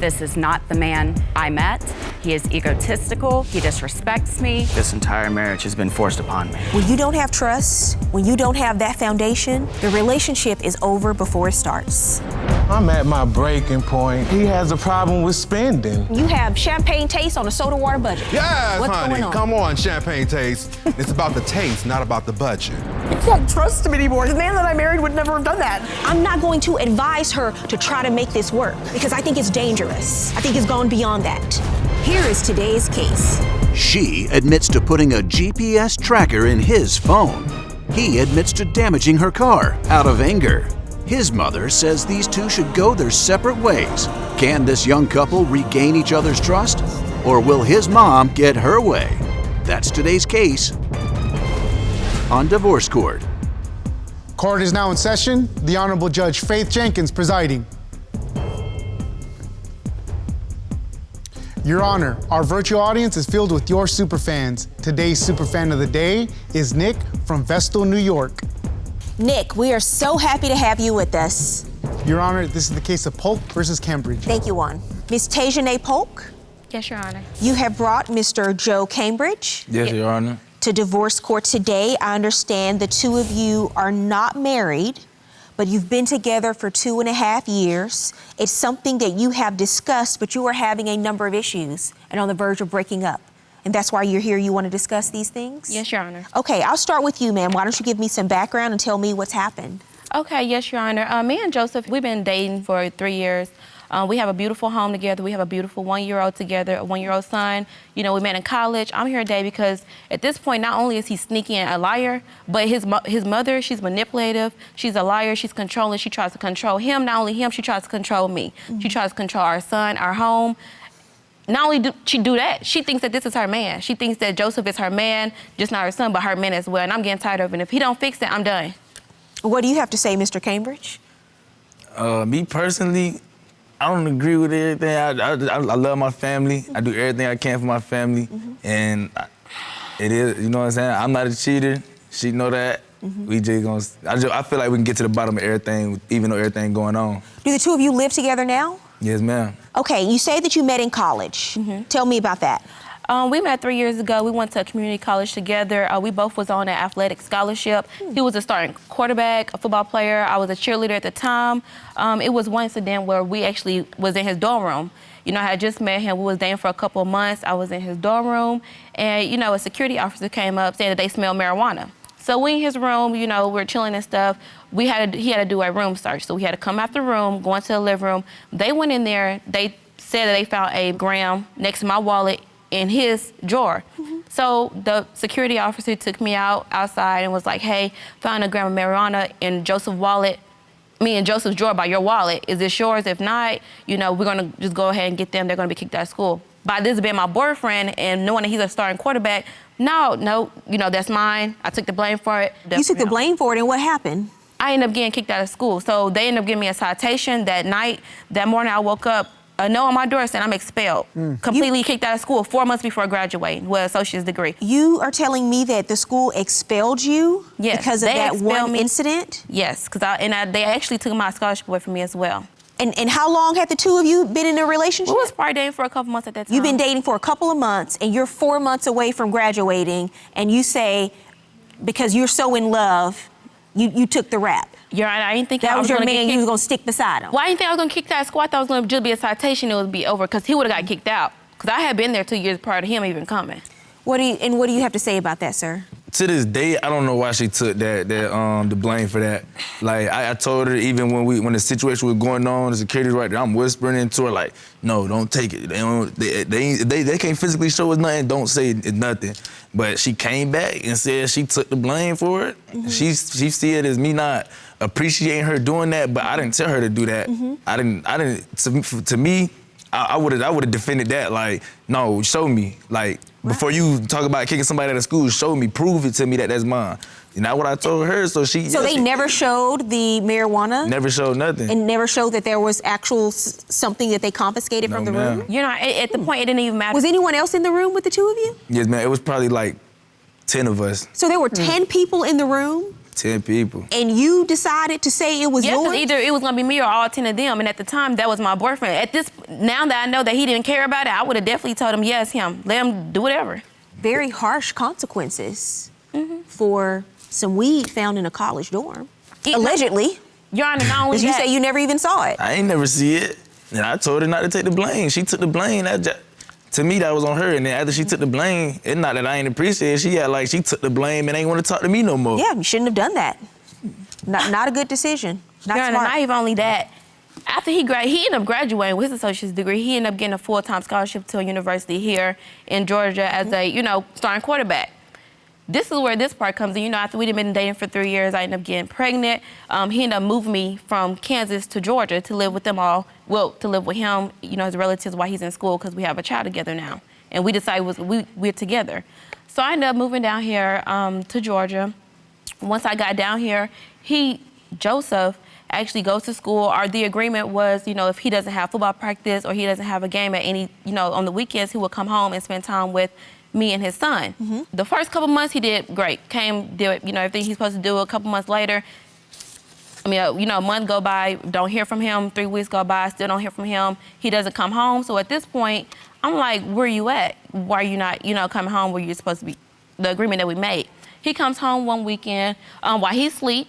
This is not the man I met. He is egotistical, he disrespects me. This entire marriage has been forced upon me. When you don't have trust, when you don't have that foundation, the relationship is over before it starts. I'm at my breaking point. He has a problem with spending. You have champagne taste on a soda water budget. Yes, What's honey, going on? come on, champagne taste. It's about the taste, not about the budget. I can't trust him anymore. The man that I married would never have done that. I'm not going to advise her to try to make this work because I think it's dangerous. I think it's gone beyond that. Here is today's case. She admits to putting a GPS tracker in his phone. He admits to damaging her car out of anger. His mother says these two should go their separate ways. Can this young couple regain each other's trust? Or will his mom get her way? That's today's case on Divorce Court. Court is now in session. The Honorable Judge Faith Jenkins presiding. Your Honor, our virtual audience is filled with your superfans. Today's superfan of the day is Nick from Vestal, New York. Nick, we are so happy to have you with us. Your Honor, this is the case of Polk versus Cambridge. Thank you, Juan. Ms. Tajanea Polk, Yes, Your Honor. you have brought Mr. Joe Cambridge Yes, Your Honor. to divorce court today. I understand the two of you are not married, but you've been together for 2.5 years. It's something that you have discussed, but you are having a number of issues and on the verge of breaking up. And that's why you're here, you want to discuss these things? Yes, Your Honor. Okay, I'll start with you, ma'am. Why don't you give me some background and tell me what's happened? Okay, yes, Your Honor. Me and Joseph, we've been dating for 3 years. We have a beautiful home together. We have a beautiful 1-year-old together, a 1-year-old son. You know, we met in college. I'm here today because at this point, not only is he sneaky and a liar, but his mother, she's manipulative. She's a liar. She's controlling. She tries to control him. Not only him, she tries to control me. She tries to control our son, our home. Not only do she do that, she thinks that this is her man. She thinks that Joseph is her man, just not her son, but her man as well. And I'm getting tired of it. And if he don't fix it, I'm done. What do you have to say, Mr. Cambridge? Me personally, I don't agree with everything. I love my family. I do everything I can for my family. And it is, you know what I'm saying? I'm not a cheater. She know that. We just gonna, I feel like we can get to the bottom of everything, even though everything going on. Do the two of you live together now? Yes, ma'am. Okay, you say that you met in college. Tell me about that. We met 3 years ago. We went to a community college together. We both was on an athletic scholarship. He was a starting quarterback, a football player. I was a cheerleader at the time. It was one incident where we actually was in his dorm room. You know, I had just met him. We was dating for a couple of months. I was in his dorm room, and, you know, a security officer came up saying that they smelled marijuana. So we in his room, you know, we're chilling and stuff. He had to do a room search. So we had to come out the room, go into the living room. They went in there. They said that they found a gram next to my wallet in his drawer. So the security officer took me outside and was like, hey, found a gram of marijuana in Joseph's wallet. Me and Joseph's drawer by your wallet. Is this yours? If not, you know, we're gonna just go ahead and get them. They're gonna be kicked out of school. By this being my boyfriend and knowing that he's a starting quarterback, no, you know, that's mine. I took the blame for it. You took the blame for it, and what happened? I ended up getting kicked out of school. So they ended up giving me a citation that night. That morning I woke up, a note on my door saying I'm expelled. Completely kicked out of school 4 months before graduating with an associate's degree. You are telling me that the school expelled you because of that one incident? Yes, because they actually took my scholarship away from me as well. And how long had the two of you been in a relationship? We was probably dating for a couple months at that time. You've been dating for a couple of months, and you're 4 months away from graduating, and you say, because you're so in love, you took the rap. You're right, I didn't think that was your man, you was gonna stick beside him. Well, I didn't think I was gonna kick that out of school. I thought it was gonna just be a citation, it would be over, because he would've got kicked out. Because I had been there 2 years prior to him even coming. What do you have to say about that, sir? To this day, I don't know why she took the blame for that. Like I told her, even when the situation was going on, the security's right there, I'm whispering into her like, no, don't take it. They can't physically show us nothing. Don't say it's nothing. But she came back and said she took the blame for it. She see it as me not appreciating her doing that, but I didn't tell her to do that. I didn't. To me, I would have defended that. Like, no, show me. Like, before you talk about kicking somebody out of school, show me, prove it to me that that's mine. And that's what I told her. So they never showed the marijuana? Never showed nothing. And never showed that there was actual something that they confiscated from the room? You know, at the point, it didn't even matter. Was anyone else in the room with the two of you? Yes, ma'am. It was probably like 10 of us. So there were 10 people in the room? 10 people. And you decided to say it was Yes, yours? either it was gonna be me or all 10 of them. And at the time, that was my boyfriend. Now that I know that he didn't care about it, I would have definitely told him, yes, him. Let him do whatever. Very harsh consequences for some weed found in a college dorm. Allegedly. Your Honor, not only Because you that, say you never even saw it. I ain't never see it. And I told her not to take the blame. She took the blame. To me, that was on her. And then after she took the blame, it's not that I ain't appreciate it. She had like she took the blame and ain't want to talk to me no more. Yeah, you shouldn't have done that. Not a good decision. Not Your Honor, smart. not even only that. After he ended up graduating with his associate's degree. He ended up getting a full-time scholarship to a university here in Georgia as a, starting quarterback. This is where this part comes in. After we'd been dating for 3 years, I ended up getting pregnant. He ended up moving me from Kansas to Georgia to live with them all. Well, to live with him, his relatives while he's in school because we have a child together now. And we decided we're together. So I ended up moving down here to Georgia. Once I got down here, Joseph, actually goes to school. The agreement was, if he doesn't have football practice or he doesn't have a game at any, on the weekends, he would come home and spend time with me and his son. The first couple months he did great. Did everything he's supposed to do. A couple months later, a month go by, don't hear from him. 3 weeks go by, still don't hear from him. He doesn't come home. So at this point, I'm like, where you at? Why are you not, coming home where you're supposed to be? The agreement that we made. He comes home one weekend while he's asleep.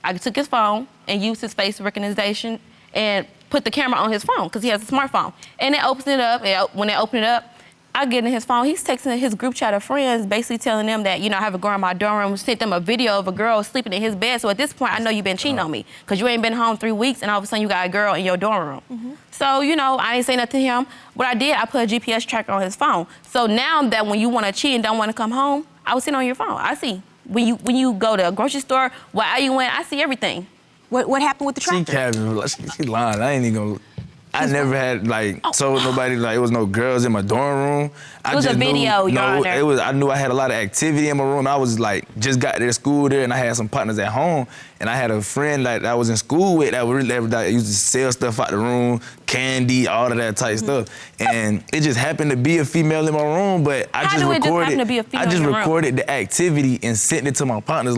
I took his phone and used his face recognition and put the camera on his phone because he has a smartphone. And it opens it up. When they open it up, I get in his phone. He's texting his group chat of friends, basically telling them that, I have a girl in my dorm room. Sent them a video of a girl sleeping in his bed. So at this point, I know you've been cheating on me because you ain't been home 3 weeks and all of a sudden you got a girl in your dorm room. So, I ain't say nothing to him. What I did, I put a GPS tracker on his phone. So now that when you want to cheat and don't want to come home, I was sitting on your phone. I see. When you go to a grocery store, while you went, I see everything. What happened with the tracker? She lying. I ain't even gonna. I never had told nobody it was no girls in my dorm room. It was a video, Your Honor. I knew I had a lot of activity in my room. I was just got to school there, and I had some partners at home, and I had a friend that I was in school with that used to sell stuff out the room, candy, all of that type stuff. And it just happened to be a female in my room, but I just recorded the activity and sent it to my partners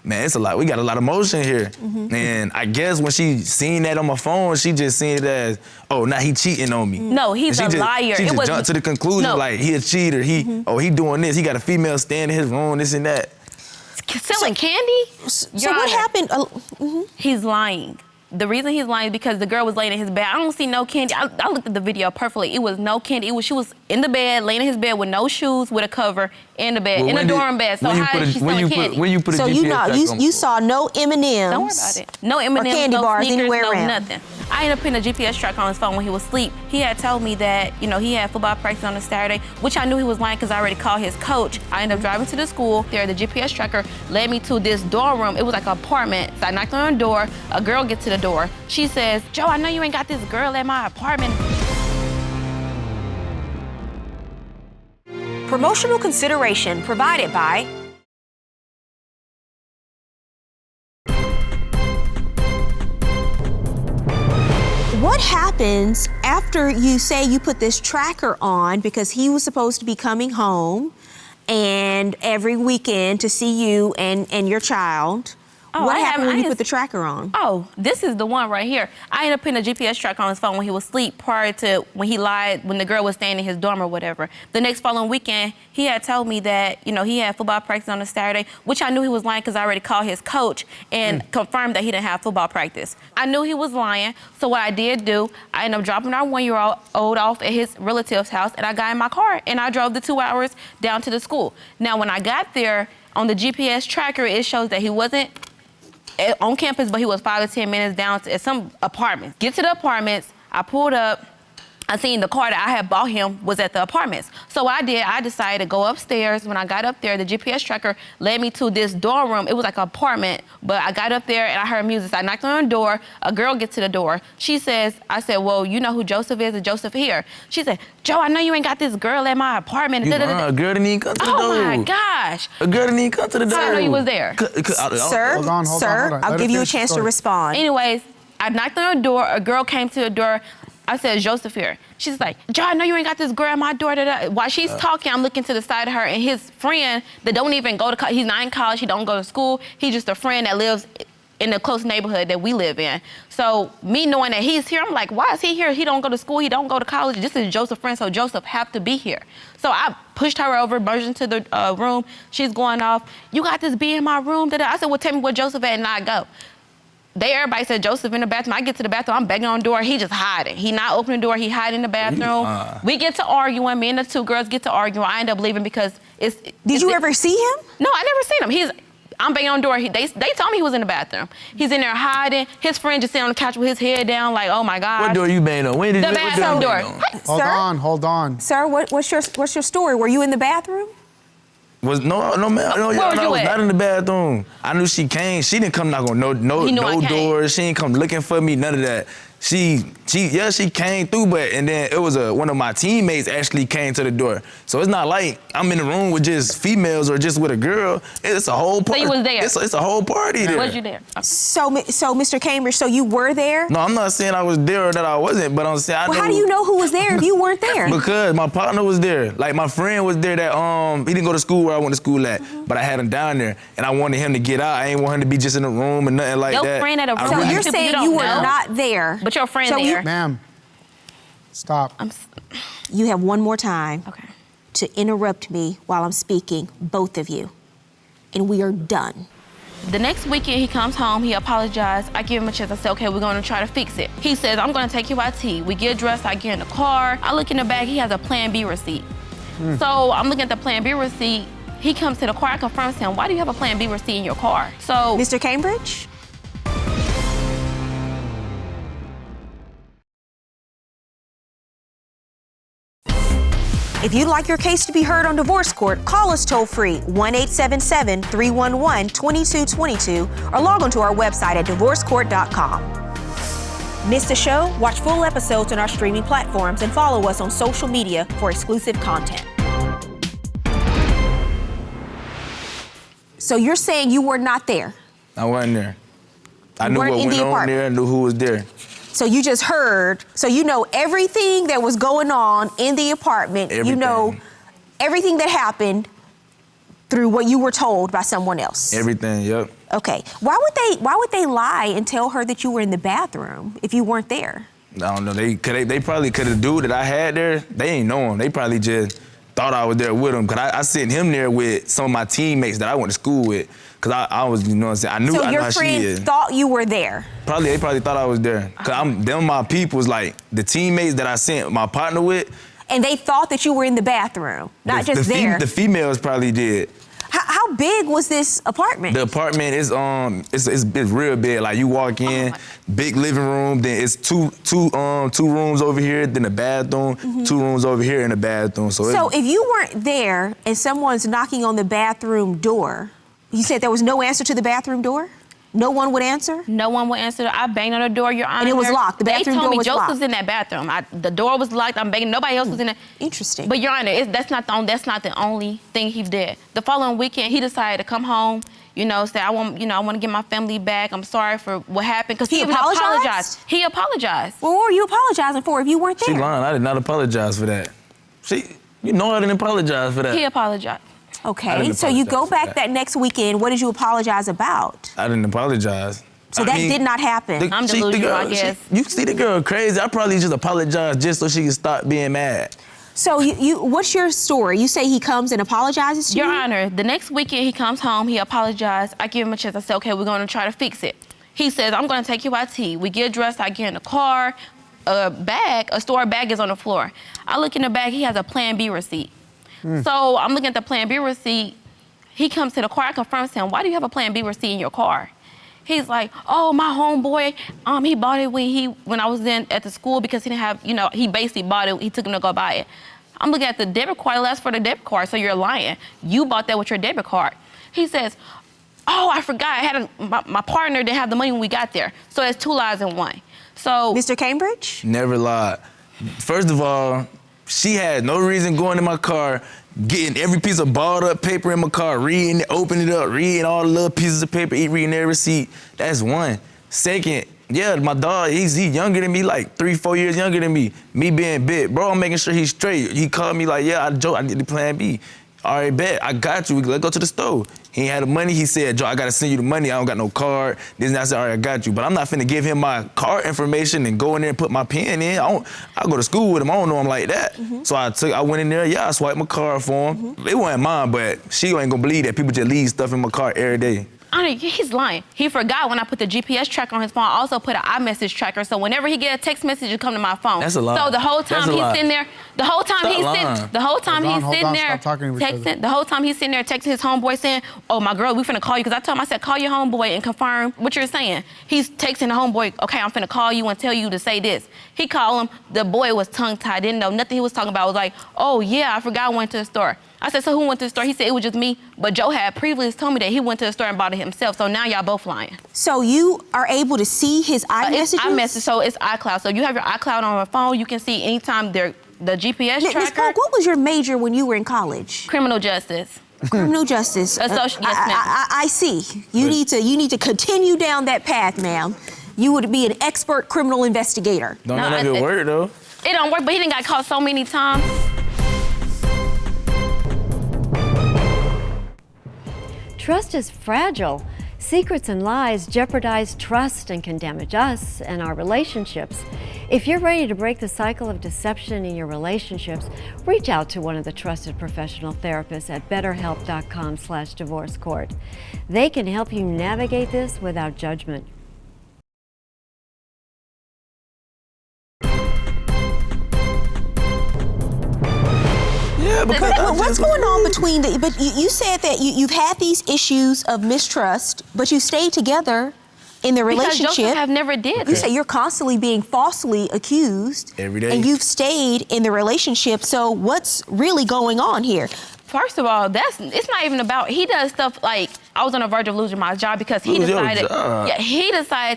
man, it's a lot. We got a lot of motion here. And I guess when she seen that on my phone, she just seen it as, oh, now he cheating on me. No, he's a liar. She just jumped to the conclusion, he a cheater. He doing this. He got a female staying in his room, this and that. Selling candy? So what happened? He's lying. The reason he's lying is because the girl was laying in his bed. I don't see no candy. I looked at the video perfectly. It was no candy. She was in the bed, laying in his bed with no shoes, with a cover, in the bed, in a dorm bed. So how is she selling candy? When you put a GPS you saw no M&Ms. Don't worry about it. No M&Ms, candy no bars sneakers, anywhere no around. nothing. I ended up putting a GPS tracker on his phone when he was asleep. He had told me that, he had football practice on a Saturday, which I knew he was lying because I already called his coach. I ended up driving to the school. There, the GPS tracker led me to this dorm room. It was like an apartment. So I knocked on the door. A girl gets to the door. She says, Joe, I know you ain't got this girl at my apartment. Promotional consideration provided by What happens after you say you put this tracker on because he was supposed to be coming home and every weekend to see you and your child? What happened when you put the tracker on? Oh, this is the one right here. I ended up putting a GPS tracker on his phone when he was asleep prior to when he lied, when the girl was staying in his dorm or whatever. The next following weekend, he had told me that, he had football practice on a Saturday, which I knew he was lying because I already called his coach and confirmed that he didn't have football practice. I knew he was lying, so what I did do, I ended up dropping our 1-year-old off at his relative's house, and I got in my car, and I drove the 2 hours down to the school. Now, when I got there, on the GPS tracker, it shows that he wasn't on campus, but he was 5 to 10 minutes down at some apartments. Get to the apartments, I pulled up, I seen the car that I had bought him was at the apartments. So what I did, I decided to go upstairs. When I got up there, the GPS tracker led me to this dorm room. It was like an apartment, but I got up there and I heard music. So I knocked on the door, a girl gets to the door. I said, well, you know who Joseph is? Is Joseph here? She said, Joe, I know you ain't got this girl at my apartment. A girl didn't even come to the door. Oh my gosh. A girl didn't even come to the door. I know you was there. Sir, I'll give you a chance to respond. Anyways, I knocked on the door, a girl came to the door. I said, Joseph here. She's like, Joe, I know you ain't got this girl at my door. While she's talking, I'm looking to the side of her, and his friend that don't even go to college, he's not in college, he don't go to school. He's just a friend that lives in the close neighborhood that we live in. So me knowing that he's here, I'm like, why is he here? He don't go to school, he don't go to college. This is Joseph's friend, so Joseph have to be here. So I pushed her over, merged into the room. She's going off, you got this bee in my room? I said, well, tell me where Joseph at, and I go. Everybody said Joseph in the bathroom. I get to the bathroom, I'm banging on the door, he just hiding. He not opening the door, he hiding in the bathroom. We get to arguing, me and the two girls get to arguing. I end up leaving because Did you ever see him? No, I never seen him. I'm banging on the door. They told me he was in the bathroom. He's in there hiding. His friend just sitting on the couch with his head down, like, oh my God. What door you banging on? When did the bathroom door. Hold on. Sir, what's your story? Were you in the bathroom? No, ma'am. No, I was not in the bathroom. I knew she came. She didn't come knock on no doors. She didn't come looking for me, none of that. She came through, and then it was one of my teammates actually came to the door. So it's not like I'm in the room with just females or just with a girl. It's a whole party. So you was there? It's a whole party there. Was you there? Okay. So Mr. Cambridge, so you were there? No, I'm not saying I was there or that I wasn't, but I'm saying how do you know who was there if you weren't there? Because my partner was there. Like my friend was there that he didn't go to school where I went to school at, but I had him down there and I wanted him to get out. I ain't want him to be just in the room and nothing like that. Your friend at a room. So you're saying you were not there. But your friend there. Ma'am, stop. You have one more time Okay. to interrupt me while I'm speaking, both of you, and we are done. The next weekend he comes home, he apologized. I give him a chance. I said, okay, we're gonna try to fix it. He says, I'm gonna take you out to eat. We get dressed, I get in the car. I look in the bag, he has a Plan B receipt. So I'm looking at the Plan B receipt. He comes to the car, I confirm to him, why do you have a Plan B receipt in your car? So, Mr. Cambridge? If you'd like your case to be heard on divorce court, call us toll-free 1-877-311-2222 or log on to our website at divorcecourt.com. Miss the show? Watch full episodes on our streaming platforms and follow us on social media for exclusive content. So you're saying you were not there? I wasn't there. I knew what went on there, I knew who was there. So you just heard, so you know everything that was going on in the apartment. Everything. You know everything that happened through what you were told by someone else. Everything, yep. Okay. Why would they lie and tell her that you were in the bathroom if you weren't there? I don't know. They probably could have dude that I had there. They ain't know him. They probably just thought I was there with him. Cause I sent him there with some of my teammates that I went to school with. Cause I was, you know what I'm saying. I knew so how your she friends is. thought you were there. They probably thought I was there. Cause them my people's like the teammates that I sent my partner with. And they thought that you were in the bathroom, not just there. The females probably did. How big was this apartment? The apartment is it's real big. Like you walk in, big living room, then it's two rooms over here, then a bathroom, 2 rooms over here and a bathroom. So if you weren't there and someone's knocking on the bathroom door, you said there was no answer to the bathroom door? No one would answer? No one would answer. I banged on the door, Your Honor. And it was locked. The bathroom door was locked. They told me Joseph's in that bathroom. The door was locked. I'm banging. Nobody else was in there. Interesting. But Your Honor, that's not the only thing he did. The following weekend, he decided to come home. You know, say I want to get my family back. I'm sorry for what happened. Because he apologized. He apologized. Well, what were you apologizing for if you weren't there? She lying. I did not apologize for that. You know I didn't apologize for that. He apologized. Okay, so you go back that next weekend. What did you apologize about? I didn't apologize. So that did not happen. I'm delusional, I guess. You see the girl crazy. I probably just apologized just so she could stop being mad. So what's your story? You say he comes and apologizes to you? Your Honor, the next weekend he comes home, he apologized. I give him a chance. I said, okay, we're going to try to fix it. He says, I'm going to take you out to eat. We get dressed. I get in the car. A store bag is on the floor. I look in the bag. He has a Plan B receipt. So I'm looking at the Plan B receipt. He comes to the car. I confirm to him, why do you have a Plan B receipt in your car? He's like, oh, my homeboy, he bought it when I was at the school because he didn't have, he basically bought it. He took him to go buy it. I'm looking at the debit card. It asked for the debit card, so you're lying. You bought that with your debit card. He says, oh, I forgot. My partner didn't have the money when we got there. So that's 2 lies in one. So, Mr. Cambridge? Never lied. First of all, she had no reason going in my car, getting every piece of balled up paper in my car, reading it, opening it up, reading all the little pieces of paper, reading every receipt. That's one. Second, Yeah, my dog, he's younger than me, like 3-4 years younger than me. Me being big, bro, I'm making sure he's straight. He called me like, yeah, Joe, I need the plan B. All right, bet, I got you. Let's go to the store. He ain't had the money. He said, Joe, I gotta send you the money. I don't got no card. This and that. I said, all right, I got you. But I'm not finna give him my card information and go in there and put my pen in. I go to school with him. I don't know him like that. So I went in there, I swiped my card for him. It wasn't mine, but she ain't gonna believe that people just leave stuff in my car every day. He's lying. He forgot when I put the GPS tracker on his phone. I also put an iMessage tracker, so whenever he get a text message, it come to my phone. That's a lie. So the whole time he's sitting there, the whole time he's sitting there texting his homeboy saying, "Oh, my girl, we finna call you," because I told him, I said, call your homeboy and confirm what you're saying. He's texting the homeboy, okay, I'm finna call you and tell you to say this. He called him. The boy was tongue-tied, didn't know nothing he was talking about. I was like, oh yeah, I forgot I went to the store. I said, so who went to the store? He said it was just me, but Joe had previously told me that he went to the store and bought it himself, so now y'all both lying. So you are able to see his iMessages? iMessage, so it's iCloud. So you have your iCloud on your phone, you can see anytime the GPS tracker. Ms. Polk, what was your major when you were in college? Criminal justice. Criminal justice. Yes, ma'am. I see. You need to continue down that path, ma'am. You would be an expert criminal investigator. Don't know that good work, though. It don't work, but he done got caught so many times. Trust is fragile. Secrets and lies jeopardize trust and can damage us and our relationships. If you're ready to break the cycle of deception in your relationships, reach out to one of the trusted professional therapists at betterhelp.com/divorce-court. They can help you navigate this without judgment. Yeah, because what's going on between but you said that you've had these issues of mistrust, but you stayed together in the relationship. Because Joseph have never did. You say you're constantly being falsely accused. Every day. And you've stayed in the relationship, so what's really going on here? First of all, it's not even about, he does stuff like, I was on the verge of losing my job because he decided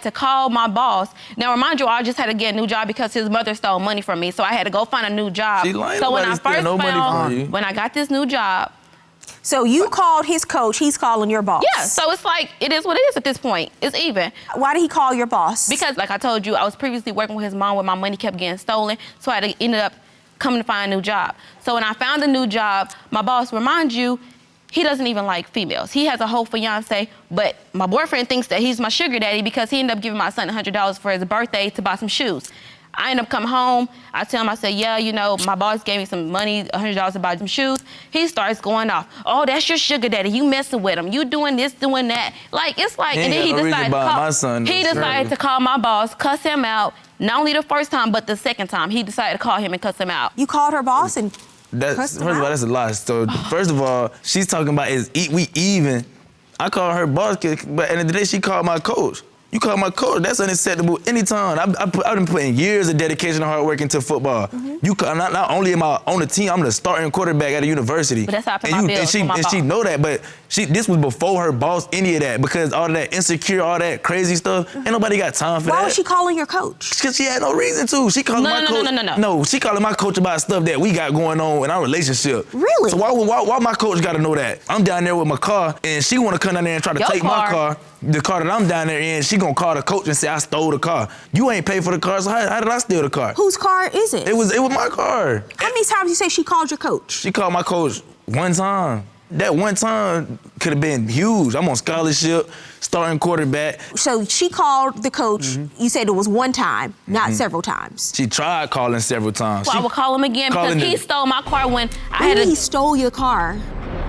to call my boss. Now, remind you, I just had to get a new job because his mother stole money from me, so I had to go find a new job. So when I got this new job. So you called his coach, he's calling your boss. Yeah, so it's like, it is what it is at this point. It's even. Why did he call your boss? Because, like I told you, I was previously working with his mom where my money kept getting stolen, so I had to end up coming to find a new job. So when I found a new job, my boss, remind you, he doesn't even like females. He has a whole fiance, but my boyfriend thinks that he's my sugar daddy because he ended up giving my son $100 for his birthday to buy some shoes. I end up coming home, I tell him, I say, yeah, you know, my boss gave me some money, $100 to buy some shoes. He starts going off, oh, that's your sugar daddy, you messing with him, you doing this, doing that. Like, it's like, and then he decided to call my boss, cuss him out, not only the first time, but the second time. He decided to call him and cuss him out. You called her boss and first of all, that's a lie. So first of all, she's talking about we even. I call her boss, but at the end of the day, she called my coach. You call my coach, that's unacceptable anytime. I've been putting years of dedication and hard work into football. You not only am I on the team, I'm the starting quarterback at a university. But that's how I pay my bills and she know that, but this was before her boss, any of that, because all of that insecure, all that crazy stuff, ain't nobody got time for that. Why was she calling your coach? Because she had no reason to. She calling my coach. No, she calling my coach about stuff that we got going on in our relationship. Really? So why my coach got to know that? I'm down there with my car, and she want to come down there and try to take my car. The car that I'm down there in, she gonna call the coach and say I stole the car. You ain't paid for the car, so how did I steal the car? Whose car is it? It was my car. How many times you say she called your coach? She called my coach one time. That one time could have been huge. I'm on scholarship, starting quarterback. So she called the coach. You said it was one time, not several times. She tried calling several times. Well, I would call him again because he stole my car when I had he stole your car?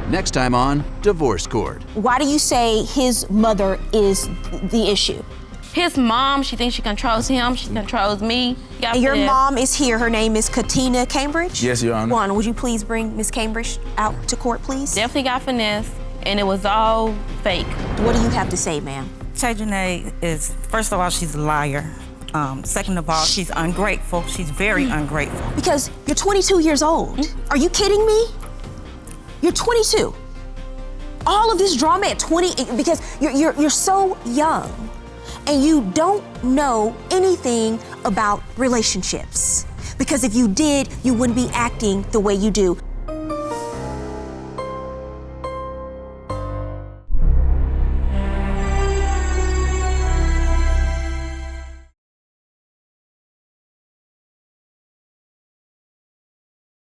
Next time on Divorce Court. Why do you say his mother is the issue? His mom, she thinks she controls him, she controls me. And your mom is here, her name is Catina Cambridge? Yes, Your Honor. Juan, would you please bring Miss Cambridge out to court, please? Definitely got finesse, and it was all fake. What do you have to say, ma'am? Tajanea is, first of all, she's a liar. Second of all, she's ungrateful. She's very ungrateful. Because you're 22 years old. Are you kidding me? You're 22. All of this drama at 20, because you're so young and you don't know anything about relationships. Because if you did, you wouldn't be acting the way you do.